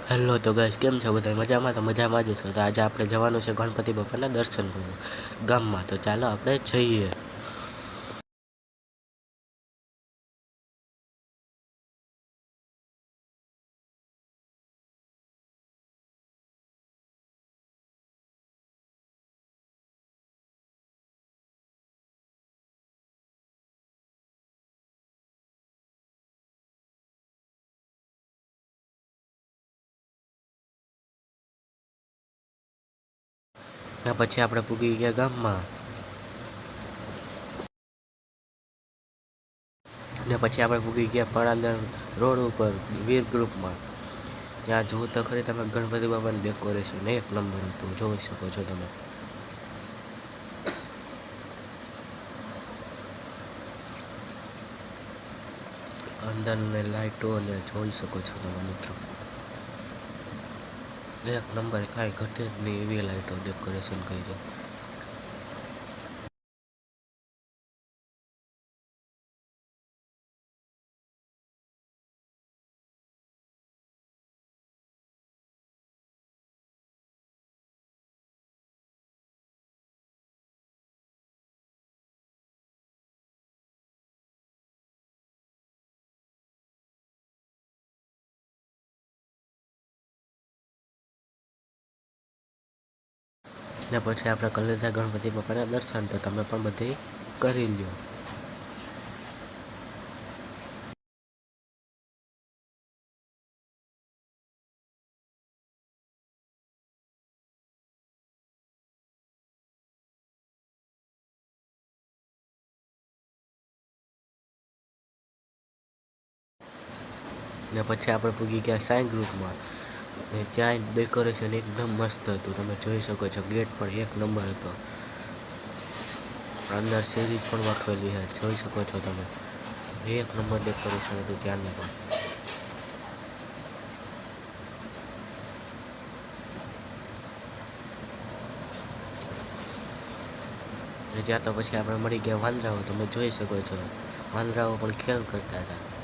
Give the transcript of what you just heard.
Hello તો guys, કેમ છો બધા? મજામાં? તો મજામાં જ છો. તો આજે આપણે જવાનું છે ગણપતિ બાપાના દર્શન કરવા ગામમાં. તો ચાલો આપણે જઈએ. ત્યાં પછી આપણે પૂગી ગયા ગામમાં. ને પછી આપણે પૂગી ગયા પણાદર રોડ ઉપર વીર ગ્રુપમાં. ત્યાં જુઓ તો ખરી તમે, ગણપતિ બાપાનું ડેકોરેશન એક નંબર હતું, જોઈ શકો છો તમે. અંદરને લાઇટો ને જોઈ શકો છો તમે મિત્રો. એક નંબર, કાંઈ ઘટે જ નહીં એવી લાઇટો ડેકોરેશન કરી. ને પછી આપણે કરી લીધા ગણપતિ બાપાના દર્શન. તો તમે પણ બધે કરી લ્યો. ને પછી આપણે પૂગી ગયા સાંઈ ગ્રુપમાં. ને ત્યાં ડેકોરેશન એકદમ મસ્ત હતું, તમે જોઈ શકો છો. ગેટ પણ એક નંબર હતો. અંદર સિરીઝ પણ ગોઠવેલી છે, જોઈ શકો છો તમે. એક નંબર ડેકોરેશન હતું ત્યાંનું પણ. ત્યાં તો પછી આપણે મળી ગયા વાંદરાઓ, તમે જોઈ શકો છો. વાંદરાઓ પણ ખેલ કરતા હતા.